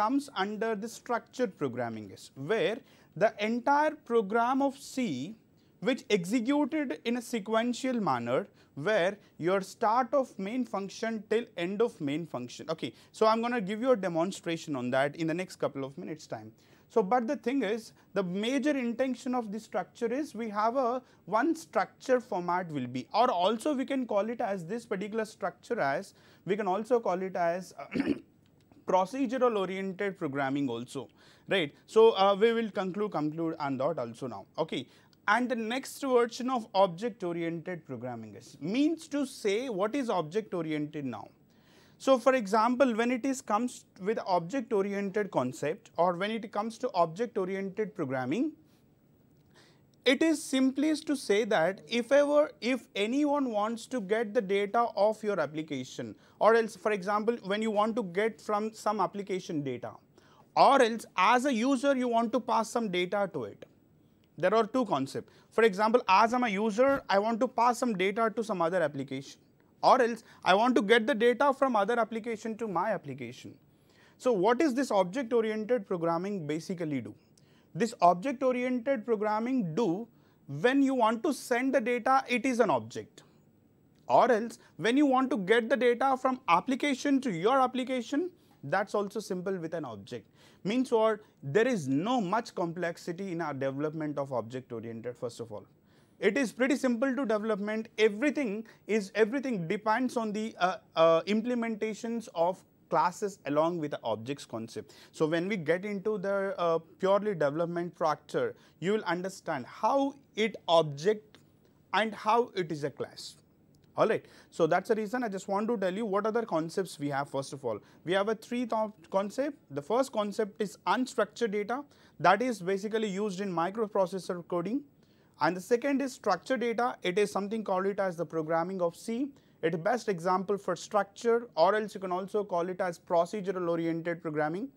comes under the structured programming, where the entire program of C which executed in a sequential manner, where your start of main function till end of main function. Okay, so I'm going to give you a demonstration on that in the next couple of minutes time. So, but the thing is, the major intention of this structure is we have a one structure format will be, or also we can call it as this particular structure as, we can also call it as procedural oriented programming also, right. So, we will conclude on that also now. Okay. And the next version of object oriented programming is, means to say what is object oriented now. So, for example, when it is comes with object oriented concept, or when it comes to object oriented programming, it is simply to say that if anyone wants to get the data of your application, or else for example, when you want to get from some application data, or else as a user you want to pass some data to it. There are two concepts. For example, as I am a user, I want to pass some data to some other application, or else I want to get the data from other application to my application. So, what is this object oriented programming basically do? This object oriented programming do, when you want to send the data, it is an object, or else when you want to get the data from application to your application, that's also simple with an object. Means what? There is no much complexity in our development of object oriented. First of all, it is pretty simple to development. Everything depends on the implementations of classes along with the objects concept. So, when we get into the purely development structure, you will understand how it object and how it is a class. Alright. So, that is the reason I just want to tell you what other concepts we have. First of all, we have a three concept. The first concept is unstructured data, that is basically used in microprocessor coding. And the second is structured data. It is something called it as the programming of C. It is best example for structure, or else you can also call it as procedural oriented programming.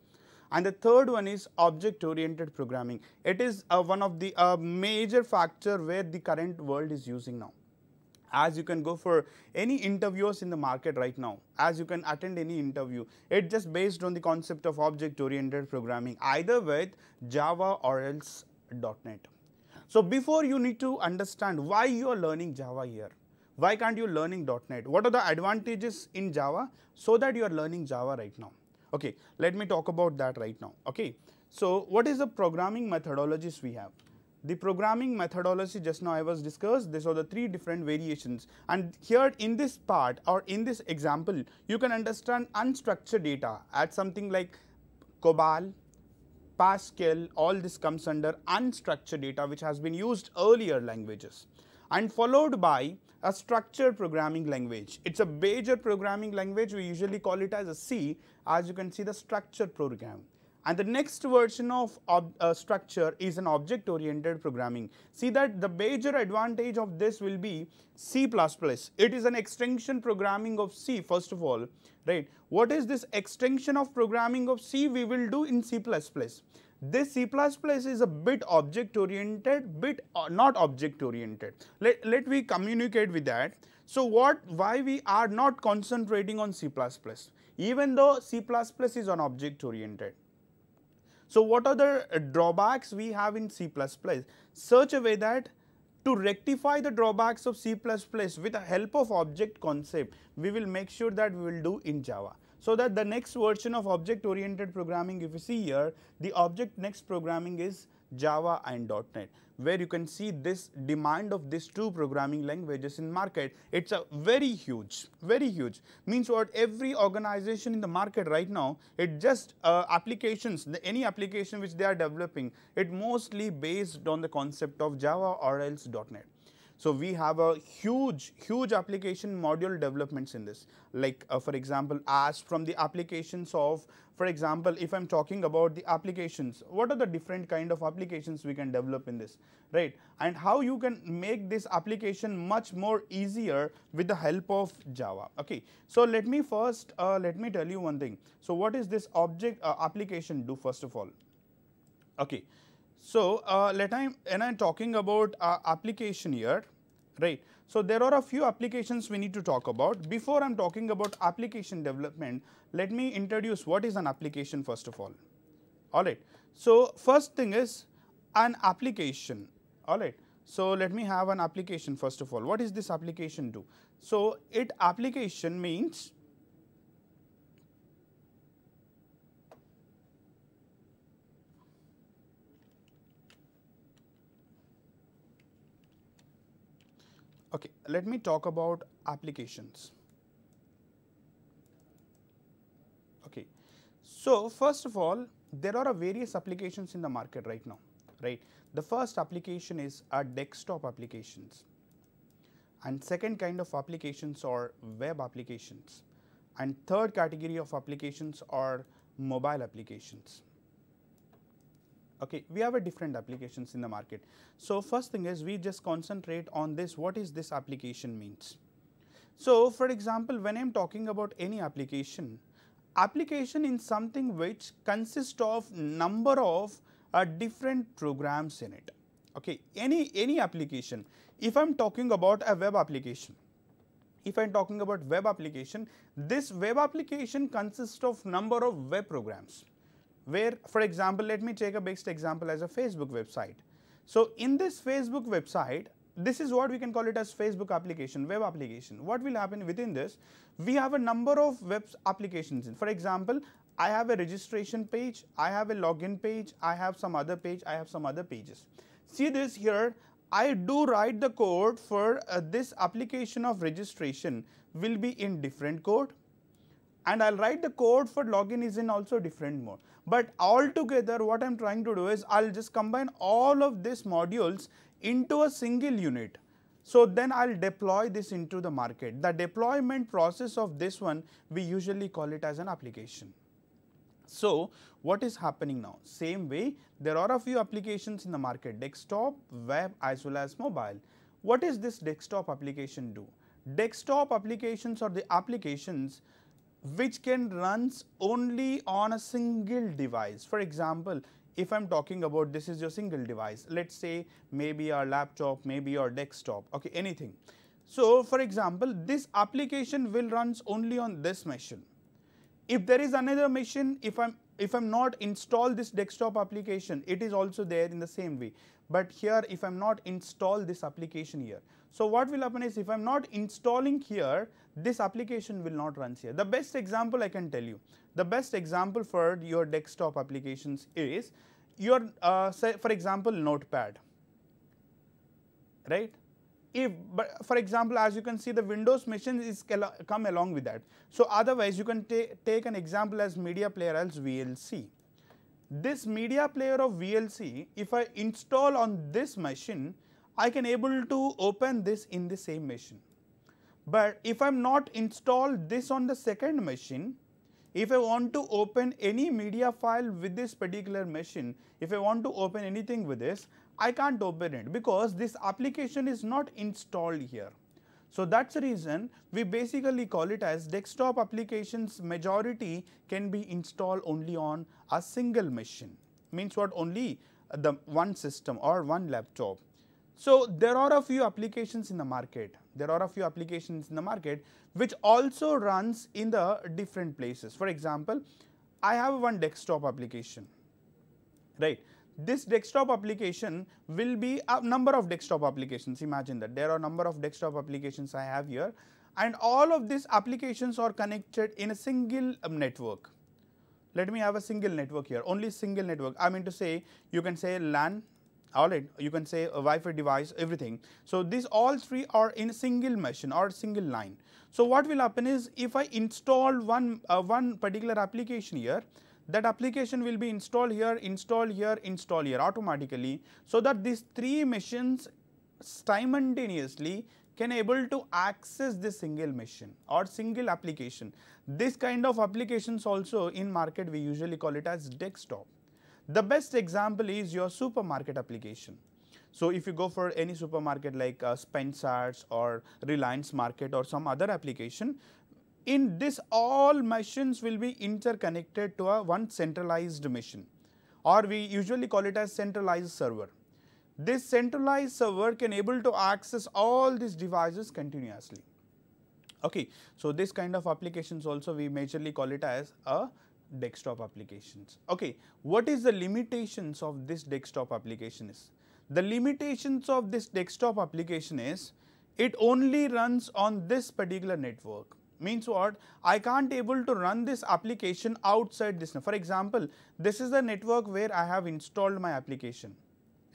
And the third one is object oriented programming. It is one of the major factor where the current world is using now. As you can go for any interviews in the market right now, as you can attend any interview, it just based on the concept of object oriented programming, either with Java or else .NET. So, before you need to understand why you are learning Java here, why can't you learning .NET, what are the advantages in Java, so that you are learning Java right now. Okay, let me talk about that right now. Okay, so what is the programming methodologies we have? The programming methodology just now I was discussed, these are the three different variations, and here in this part or in this example you can understand unstructured data at something like COBOL, Pascal, all this comes under unstructured data which has been used earlier languages, and followed by a structured programming language. It is a major programming language, we usually call it as a C, as you can see the structured program. And the next version of structure is an object oriented programming. See that the major advantage of this will be C++. It is an extension programming of C first of all, right. What is this extension of programming of C we will do in C++? This C++ is a bit object oriented, bit not object oriented. Let me communicate with that. So, why we are not concentrating on C++, even though C++ is an object oriented. So, what are the drawbacks we have in C++? Such a way that to rectify the drawbacks of C++ with the help of object concept, we will make sure that we will do in Java. So, that the next version of object oriented programming, if you see here, the object next programming is Java and .NET, where you can see this demand of these two programming languages in market. It's a very huge, means what, every organization in the market right now, it just applications, any application which they are developing, it mostly based on the concept of Java or else .NET. So, we have a huge application module developments in this, like for example, as from the applications of, for example, if I am talking about the applications, what are the different kind of applications we can develop in this, right, and how you can make this application much more easier with the help of Java. Okay. So, let me first let me tell you one thing. So, what is this object application do first of all? Okay. So, when I am talking about application here, right. So there are a few applications we need to talk about. Before I am talking about application development, let me introduce what is an application first of all. Alright. So first thing is an application. Alright. So let me have an application first of all. What is this application do? So application means okay, let me talk about applications. Okay. So first of all, there are various applications in the market right now, right? The first application is desktop applications, and second kind of applications are web applications, and third category of applications are mobile applications. Okay, we have different applications in the market. So first thing is we just concentrate on this, what is this application means. So for example, when I am talking about any application is something which consists of number of different programs in it. Okay, any application. If I am talking about a web application, this web application consists of number of web programs, where for example, let me take a best example as a Facebook website. So in this Facebook website, this is what we can call it as Facebook application, web application. What will happen within this? We have a number of web applications in. For example, I have a registration page, I have a login page, I have some other page, I have some other pages. See this here, I do write the code for this application of registration will be in different code, and I'll write the code for login is in also different mode. But altogether what I'm trying to do is I'll just combine all of these modules into a single unit. So then I'll deploy this into the market. The deployment process of this one, we usually call it as an application. So what is happening now? Same way, there are a few applications in the market, desktop, web as well as mobile. What is this desktop application do? Desktop applications are the applications which can runs only on a single device. For example, if I am talking about this is your single device, let's say maybe your laptop, maybe your desktop, okay, anything. So for example, this application will runs only on this machine. If there is another machine, if I'm not install this desktop application, it is also there in the same way. But here if I'm not install this application here, so what will happen is if I'm not installing here, this application will not run here. The best example I can tell you, the best example for your desktop applications is your say for example Notepad, right? But for example, as you can see, the Windows machine is come along with that. So otherwise you can take an example as media player as VLC. This media player of VLC, if I install on this machine, I can able to open this in the same machine. But if I am not install this on the second machine, if I want to open any media file with this particular machine, if I want to open anything with this, I can't open it because this application is not installed here. So that's the reason we basically call it as desktop applications. Majority can be installed only on a single machine. Means what? Only the one system or one laptop. So there are a few applications in the market. There are a few applications in the market which also runs in the different places. For example, I have one desktop application, right? This desktop application will be a number of desktop applications. Imagine that there are a number of desktop applications I have here, and all of these applications are connected in a single network. Let me have a single network here, only single network. I mean to say, you can say LAN, alright, you can say a Wi-Fi device, everything. So these all three are in a single machine or single line. So what will happen is if I install one particular application here, that application will be installed here, installed here, installed here automatically, so that these three machines simultaneously can able to access this single machine or single application. This kind of applications also in market we usually call it as desktop. The best example is your supermarket application. So if you go for any supermarket like Spencer's or Reliance Market or some other application, in this all machines will be interconnected to a one centralized machine, or we usually call it as centralized server. this centralized server can able to access all these devices continuously. Okay, so this kind of applications also we majorly call it as a desktop applications. Okay, what is the limitations of this desktop application is? The limitations of this desktop application is it only runs on this particular network. Means what? I can't able to run this application outside this. For example, this is the network where I have installed my application.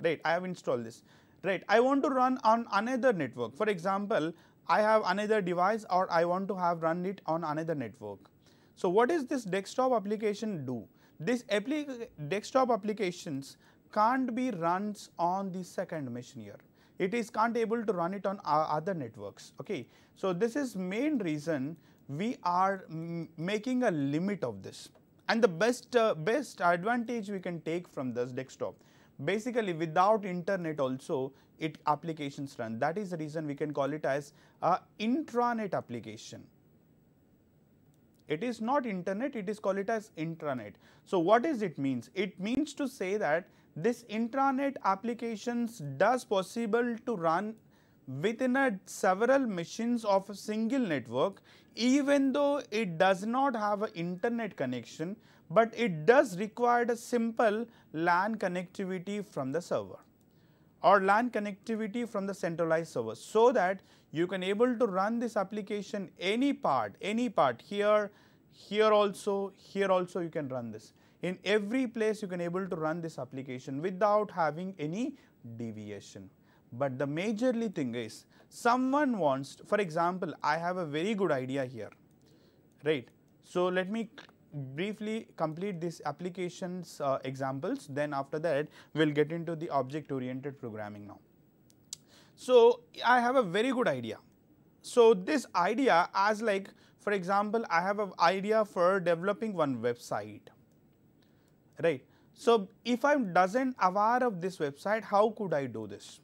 Right, I have installed this. Right, I want to run on another network. For example, I have another device or I want to have run it on another network. So what is this desktop application do? This desktop applications can't be runs on the second machine here. It is can't able to run it on other networks. Okay, so this is main reason we are making a limit of this. And the best advantage we can take from this desktop, basically without internet also it applications run. That is the reason we can call it as a intranet application. It is not internet, it is called it as intranet. So what does it means? It means to say that this intranet applications does possible to run within several machines of a single network, even though it does not have an internet connection, but it does require a simple LAN connectivity from the server or LAN connectivity from the centralized server, so that you can able to run this application any part here also you can run this. In every place you can able to run this application without having any deviation. But the majorly thing is someone wants, for example, I have a very good idea here, right? So let me briefly complete this applications examples, then after that we'll get into the object oriented programming now. So I have a very good idea. So this idea as like, for example, I have an idea for developing one website, right? So if I doesn't aware of this website, how could I do this,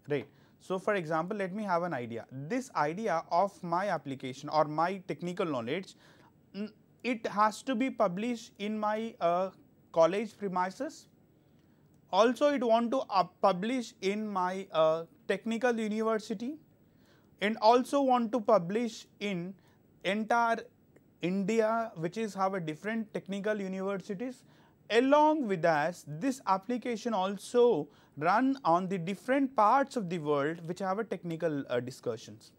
right? So for example, let me have an idea. This idea of my application or my technical knowledge, it has to be published in my college premises. Also it want to publish in my technical university, and also want to publish in entire India, which is have a different technical universities. Along with that, this application also run on the different parts of the world which have a technical discussions.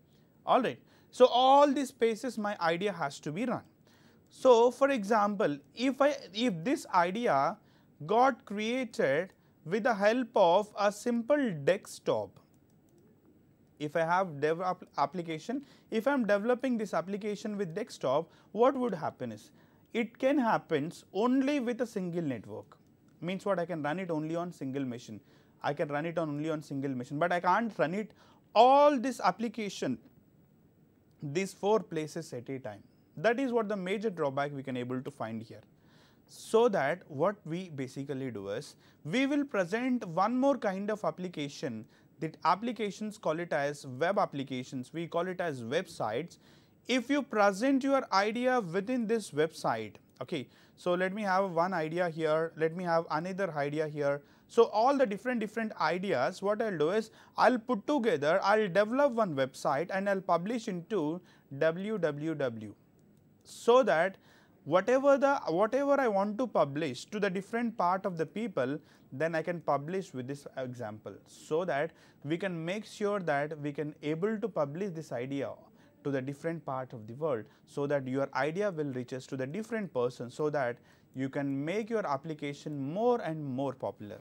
All right. So all these spaces my idea has to be run. So for example, if this idea got created with the help of a simple desktop, if I have developed application, if I am developing this application with desktop, what would happen is, it can happen only with a single network. Means what? I can run it only on single machine. I can run it only on single machine, but I can't run it all this application, these 4 places at a time. That is what the major drawback we can able to find here. So that what we basically do is, we will present one more kind of application. That applications call it as web applications, we call it as websites. If you present your idea within this website, okay, so let me have one idea here, let me have another idea here. So all the different ideas, what I'll do is, I'll put together, I'll develop one website and I'll publish into www, so that whatever I want to publish to the different part of the people, then I can publish with this example, so that we can make sure that we can able to publish this idea to the different part of the world, so that your idea will reaches to the different person, so that you can make your application more and more popular.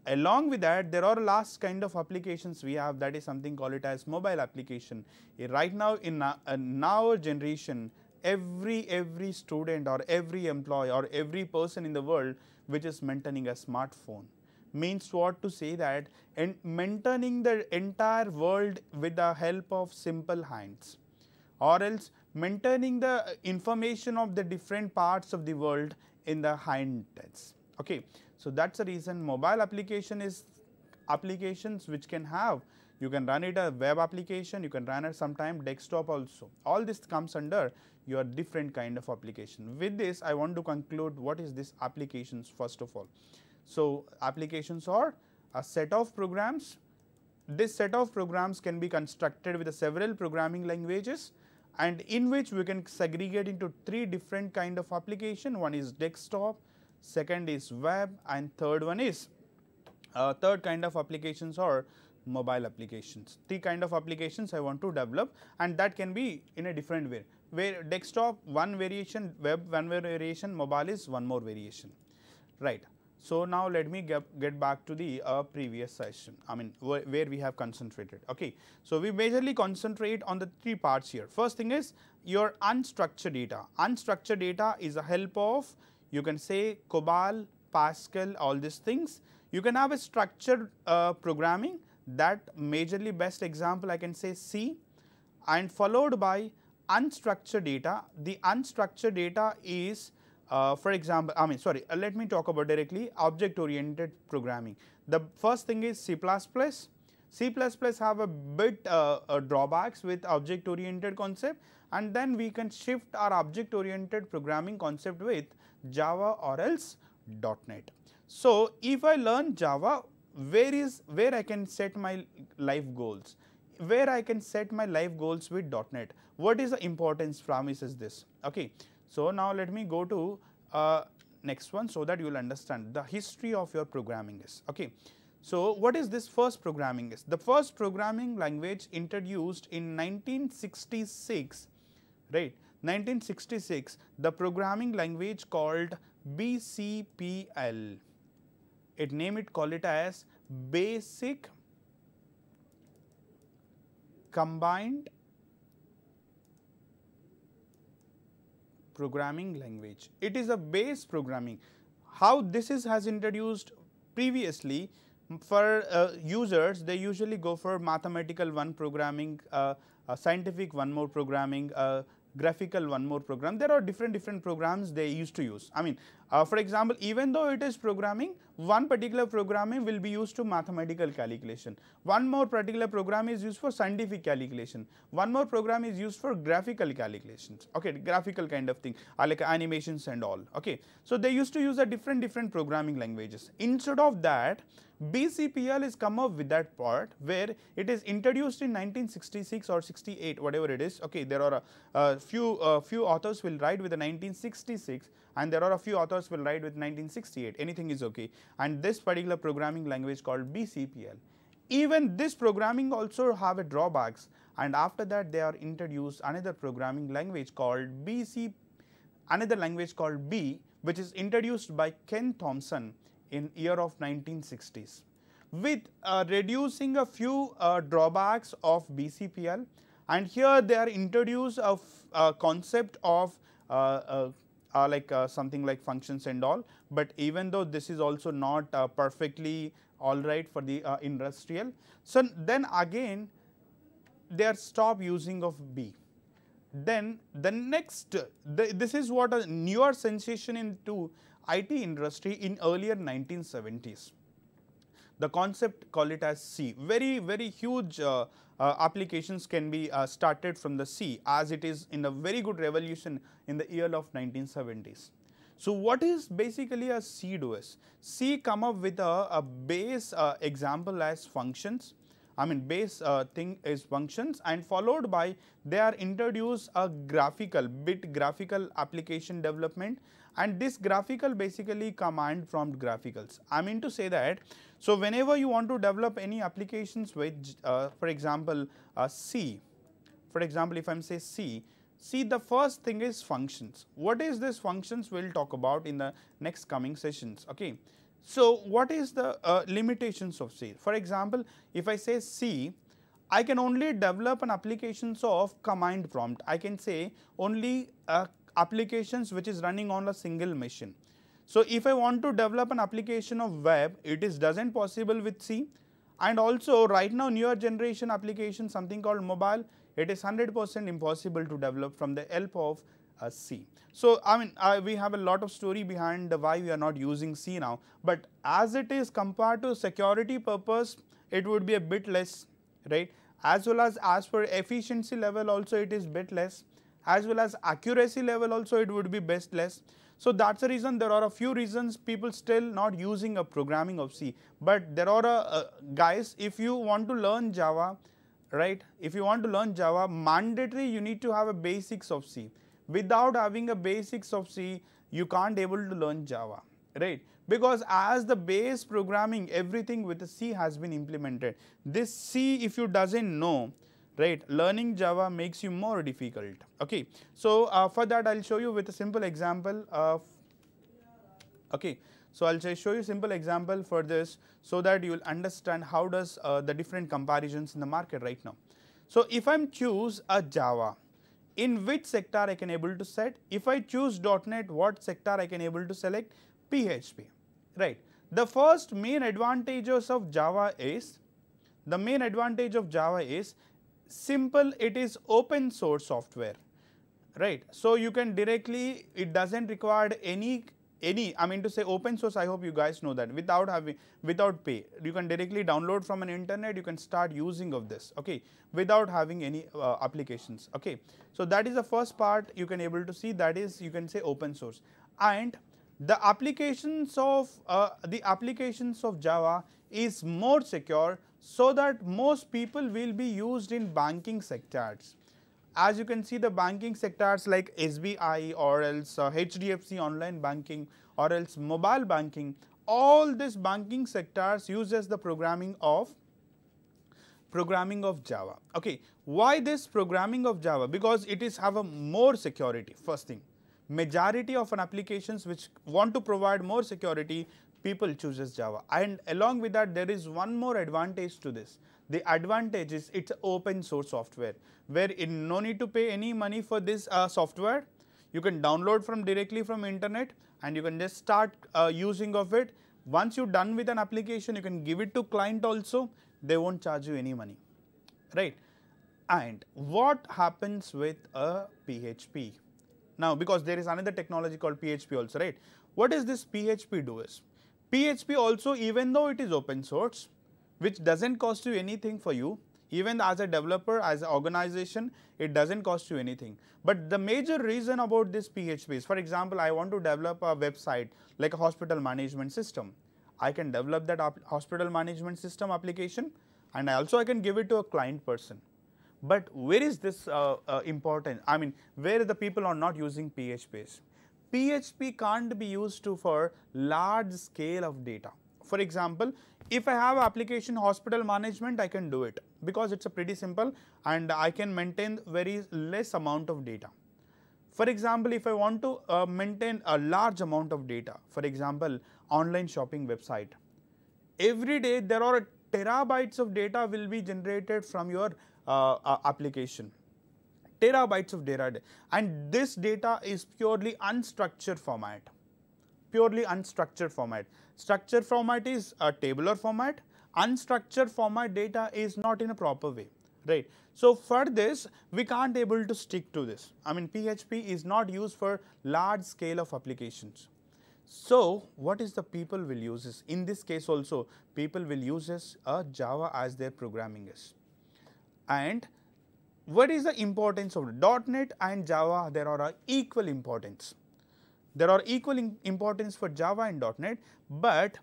Along with that, there are last kind of applications we have, that is something called it as mobile application. Right now in our generation, every student or every employee or every person in the world which is maintaining a smartphone. Means what? To say that and maintaining the entire world with the help of simple hands, or else maintaining the information of the different parts of the world in the hands. Okay, so that's the reason mobile application is applications which can have, you can run it a web application, you can run it sometime desktop also. All this comes under your different kind of application. With this, I want to conclude what is this applications first of all. So applications are a set of programs. This set of programs can be constructed with several programming languages, and in which we can segregate into 3 different kind of application. One is desktop, second is web, and third one is third kind of applications or mobile applications. 3 kind of applications I want to develop, and that can be in a different way, where desktop one variation, web one variation, mobile is one more variation, right. So, now let me get back to the previous session, I mean where we have concentrated. Okay. So, we majorly concentrate on the 3 parts here. First thing is your unstructured data. Unstructured data is a help of, you can say, COBOL, Pascal, all these things. You can have a structured programming, that majorly best example I can say C, and followed by unstructured data. The unstructured data is for example, let me talk about directly object oriented programming. The first thing is C++. C++ have a bit drawbacks with object oriented concept, and then we can shift our object oriented programming concept with Java or else .Net. So, if I learn Java, where I can set my life goals, where I can set my life goals with .Net, what is the importance promises this. Okay. So, now let me go to next one, so that you will understand the history of your programming is. Okay. So, what is this first programming is? The first programming language introduced in 1966, right, 1966, the programming language called BCPL. Call it as Basic Combined Programming Language. It is a base programming. How this has introduced previously for users, they usually go for mathematical one programming, scientific one more programming, graphical one more program. There are different programs they used to use. I mean, for example, even though it is programming, one particular programming will be used to mathematical calculation. One more particular program is used for scientific calculation. One more program is used for graphical calculations. Okay, graphical kind of thing, like animations and all. Okay, so they used to use a different programming languages. Instead of that, BCPL is come up with that part where it is introduced in 1966 or 68, whatever it is. Okay, there are a few authors will write with the 1966, and there are a few authors will write with 1968. Anything is okay. And this particular programming language called BCPL. Even this programming also have a drawbacks, and after that they are introduced another programming language called another language called B, which is introduced by Ken Thompson in year of 1960s, with reducing a few drawbacks of BCPL, and here they are introduced a concept of something like functions and all, but even though this is also not perfectly alright for the industrial. So, then again they are stop using of B. Then the next, this is what a newer sensation into IT industry in earlier 1970s. The concept call it as C. Very huge applications can be started from the C, as it is in a very good revolution in the year of 1970s. So, what is basically a C does? C come up with a base example as functions. I mean base thing is functions, and followed by they are introduced a graphical application development, and this graphical basically command prompt graphicals. I mean to say that, so whenever you want to develop any applications with for example C, for example if I am say C, the first thing is functions. What is this functions we will talk about in the next coming sessions. Okay. So, what is the limitations of C? For example, if I say C, I can only develop an applications of command prompt. I can say only applications which is running on a single machine. So, if I want to develop an application of web, it is doesn't possible with C, and also right now newer generation application something called mobile, it is 100% impossible to develop from the help of C. So, I mean we have a lot of story behind why we are not using C now, but as it is compared to security purpose, it would be a bit less, right, as well as for efficiency level also it is bit less, as well as accuracy level also it would be best less. So that's the reason there are a few reasons people still not using a programming of C. But there are guys, if you want to learn Java, right? If you want to learn Java, mandatory you need to have a basics of C. Without having a basics of C, you can't able to learn Java, right? Because as the base programming, everything with the C has been implemented. This C, if you doesn't know, right, learning Java makes you more difficult. Okay, so for that I'll show you with a simple example of, okay, so I'll show you a simple example for this so that you will understand how does the different comparisons in the market right now. So if I'm choose a Java, in which sector I can able to set? If I choose .NET, what sector I can able to select? PHP, right? The first main advantages of Java is, simple, it is open source software, right? So you can directly, it doesn't require any, I mean to say open source, I hope you guys know that, without pay. You can directly download from an internet, you can start using of this, okay, without having any applications, okay. So that is the first part you can able to see, that is you can say open source. And the applications of Java is more secure, so that most people will be used in banking sectors. As you can see, the banking sectors like SBI or else HDFC online banking or else mobile banking, all these banking sectors uses the programming of Java. Okay, why this programming of Java? Because it is have a more security. First thing, majority of an applications which want to provide more security, people chooses Java. And along with that, there is one more advantage to this. The advantage is it's open source software, where no need to pay any money for this software. You can download directly from internet and you can just start using of it. Once you're done with an application, you can give it to client also. They won't charge you any money, right? And what happens with a PHP? Now, because there is another technology called PHP also, right? What is this PHP do is? PHP also, even though it is open source, which doesn't cost you anything for you, even as a developer, as an organization, it doesn't cost you anything. But the major reason about this PHP is, for example, I want to develop a website like a hospital management system. I can develop that hospital management system application, and also I can give it to a client person. But where is this important? I mean, where the people are not using PHPs? PHP can't be used for large scale of data. For example, if I have application hospital management, I can do it because it's a pretty simple and I can maintain very less amount of data. For example, if I want to maintain a large amount of data, for example, online shopping website, every day there are terabytes of data will be generated from your application. Terabytes of data, and this data is purely unstructured format. Purely unstructured format. Structured format is a tabular format. Unstructured format data is not in a proper way, right? So for this, we can't able to stick to this. I mean, PHP is not used for large scale of applications. So what is the people will use this? In this case also, people will use this Java as their programming is. And what is the importance of .NET and Java? There are equal importance. There are equal importance for Java and .NET, but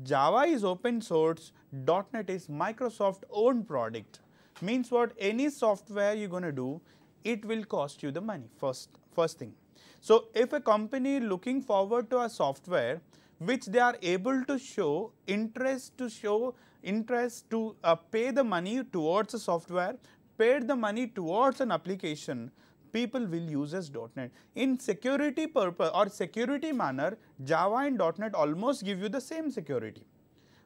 Java is open source, .NET is Microsoft own product. Means what? Any software you're going to do, it will cost you the money, first thing. So if a company looking forward to a software which they are able to show interest to pay the money towards a software, pay the money towards an application, people will use as .NET. In security purpose or security manner, Java and .NET almost give you the same security.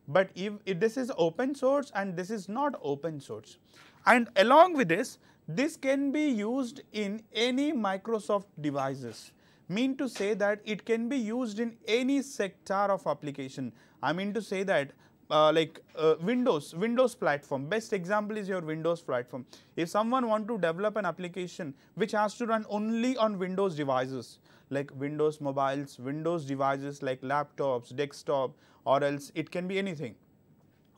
But if this is open source and this is not open source. And along with this, this can be used in any Microsoft devices. Mean to say that it can be used in any sector of application. I mean to say that Windows platform. Best example is your Windows platform. If someone want to develop an application which has to run only on Windows devices, like Windows mobiles, Windows devices like laptops, desktop, or else it can be anything.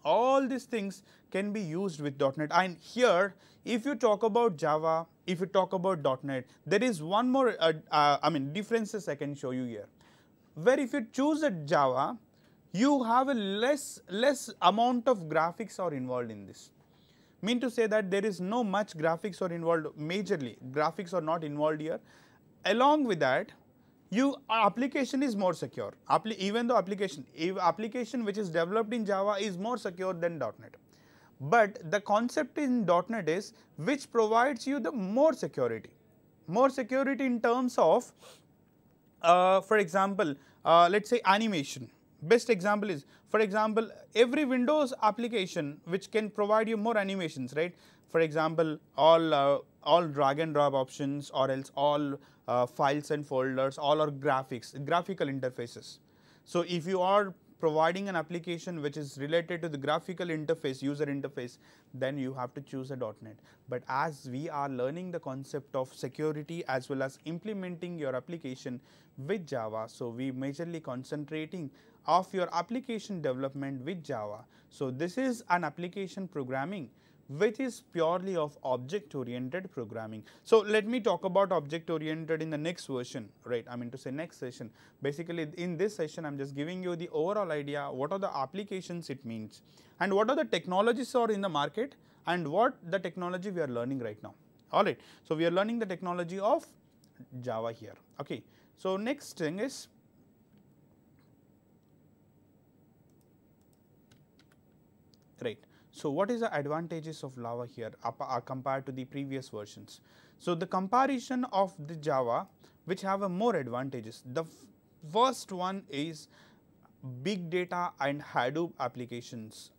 All these things can be used with .NET. And here, if you talk about Java, if you talk about .NET, there is one more differences I can show you here, where if you choose a Java, you have a less amount of graphics are involved in this. Mean to say that there is no much graphics are involved, majorly graphics are not involved here. Along with that, application is more secure. Even though application which is developed in Java is more secure than .NET. But the concept in .NET is which provides you the more security in terms of, for example, let's say animation. Best example is, for example, every Windows application which can provide you more animations, right? For example, all drag and drop options, or else all files and folders, all are graphical interfaces. So if you are providing an application which is related to the graphical interface, user interface, then you have to choose a .NET. But as we are learning the concept of security as well as implementing your application with Java, so we majorly concentrating of your application development with Java. So this is an application programming which is purely of object-oriented programming. So let me talk about object-oriented in the next version, right? I mean to say next session. Basically, in this session, I'm just giving you the overall idea, what are the applications it means, and what are the technologies are in the market, and what the technology we are learning right now. All right. So we are learning the technology of Java here. Okay. So next thing is, right. So what is the advantages of Java here compared to the previous versions? So the comparison of the Java which have a more advantages. The first one is big data and Hadoop applications,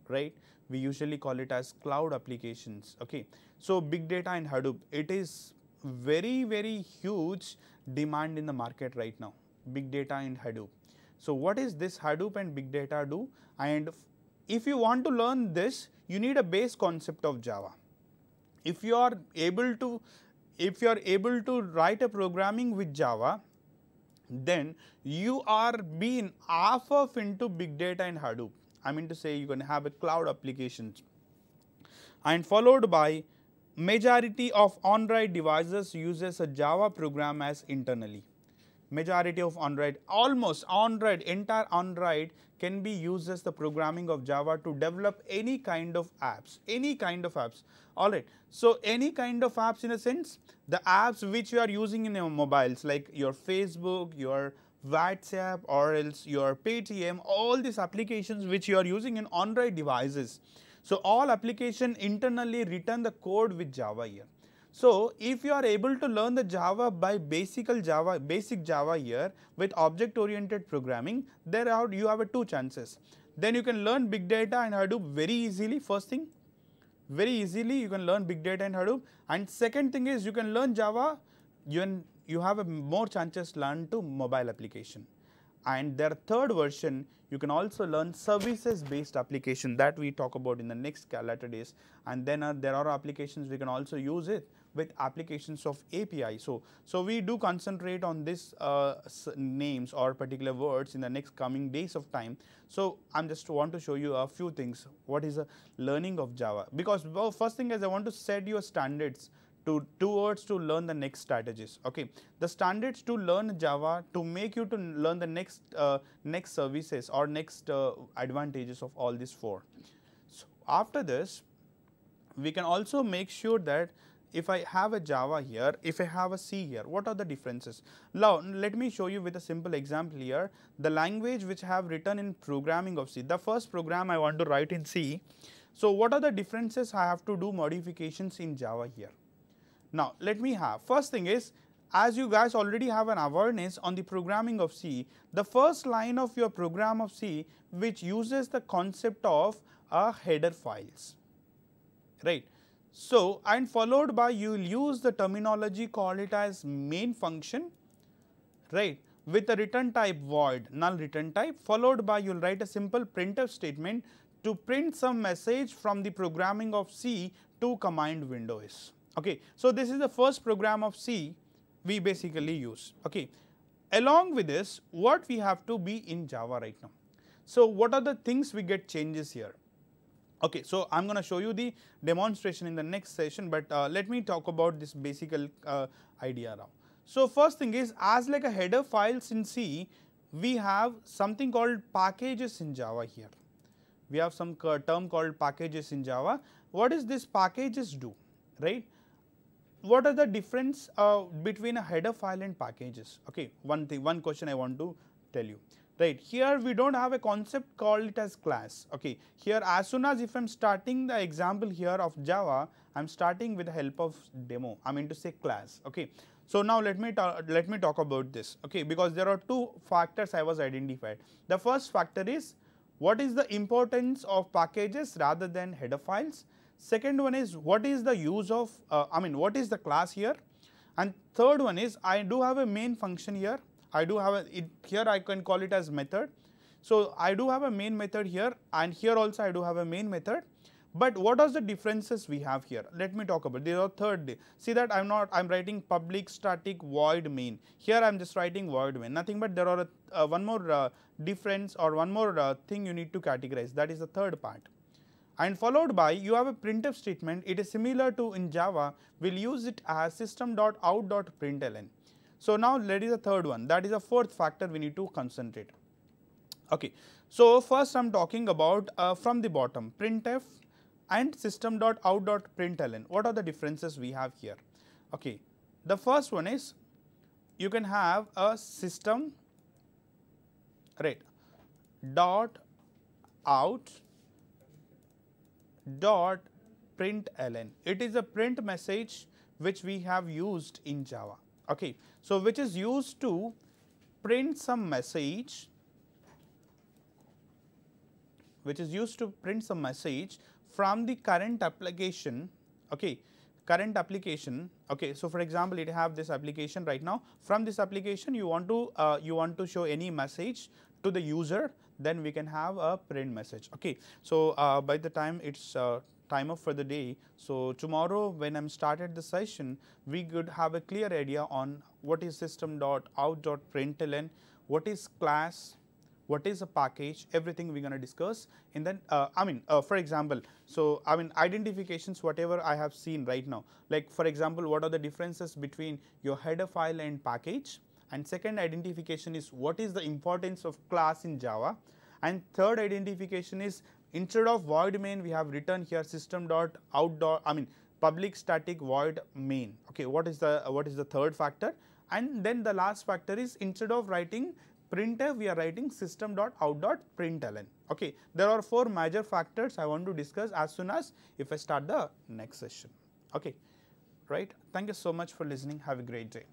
right? We usually call it as cloud applications. Okay. So big data and Hadoop, it is very huge demand in the market right now. Big data and Hadoop. So what is this Hadoop and big data do? And if you want to learn this, you need a base concept of Java. If you are able to write a programming with Java, then you are being half of into big data and Hadoop. I mean to say you can have a cloud applications, and followed by majority of Android devices uses a Java program as internally. Majority of Android, almost Android, entire Android can be used as the programming of Java to develop any kind of apps, all right. So any kind of apps, in a sense, the apps which you are using in your mobiles, like your Facebook, your WhatsApp, or else your Paytm, all these applications which you are using in Android devices. So all application internally written the code with Java here. So if you are able to learn the Java by basic Java here with object-oriented programming, you have two chances. Then you can learn big data and Hadoop very easily. First thing, very easily you can learn big data and Hadoop. And second thing is, you can learn Java. You have more chances to learn to mobile application. And their third version, you can also learn services-based application that we talk about in the next later days. And then there are applications we can also use it with applications of API. So we do concentrate on this names or particular words in the next coming days of time. So I'm just want to show you a few things. What is the learning of Java? Because first thing is, I want to set your standards towards to learn the next strategies. Okay, the standards to learn Java to make you to learn the next services or next advantages of all these four. So after this, we can also make sure that if I have a Java here, if I have a C here, what are the differences? Now let me show you with a simple example here, the language which I have written in programming of C. The first program I want to write in C. So what are the differences I have to do modifications in Java here? Now let me have, first thing is, as you guys already have an awareness on the programming of C, the first line of your program of C which uses the concept of header files, right? So and followed by, you will use the terminology, call it as main function, right, with a return type void, null return type, followed by you will write a simple printf statement to print some message from the programming of C to command windows. Okay, so this is the first program of C we basically use. Okay, along with this, what we have to be in Java right now. So what are the things we get changes here? Okay, so I am going to show you the demonstration in the next session, but let me talk about this basic idea now. So first thing is, as like a header files in C, we have something called packages in Java here. We have some term called packages in Java. What does this packages do, right? What are the difference between a header file and packages? Okay, one question I want to tell you. Right, here we don't have a concept called it as class. Okay, here as soon as if I'm starting the example here of Java, I'm starting with the help of demo. I mean to say class. Okay, so now let me talk about this. Okay, because there are two factors I was identified. The first factor is what is the importance of packages rather than header files. Second one is what is the use of what is the class here, and third one is I do have a main function here. I do have here I can call it as method. So I do have a main method here, and here also I do have a main method. But what are the differences we have here? Let me talk about. There are third. See that I'm writing public static void main. Here I'm just writing void main. Nothing but there are one more difference or one more thing you need to categorize. That is the third part. And followed by you have a printf statement. It is similar to in Java. We'll use it as system.out.println. So now let is the third one, that is the fourth factor we need to concentrate. Okay, so first I'm talking about from the bottom, printf and system.out.println. What are the differences we have here? Okay, the first one is you can have a system, right, dot out dot println. It is a print message which we have used in Java. Okay, so which is used to print some message, from the current application. Okay, current application. Okay, so for example, it have this application right now. From this application, you want to show any message to the user, then we can have a print message. Okay, so by the time it's time up for the day. So tomorrow when I'm started the session, we could have a clear idea on what is system.out.println, what is class, what is a package, everything we're going to discuss. And then for example, so identifications, whatever I have seen right now, like for example, what are the differences between your header file and package, and second identification is what is the importance of class in Java, and third identification is instead of void main we have written here system.out. Public static void main. Okay, what is the third factor? And then the last factor is instead of writing printf we are writing system.out.println. Okay, there are four major factors I want to discuss as soon as if I start the next session. Okay, right. Thank you so much for listening. Have a great day.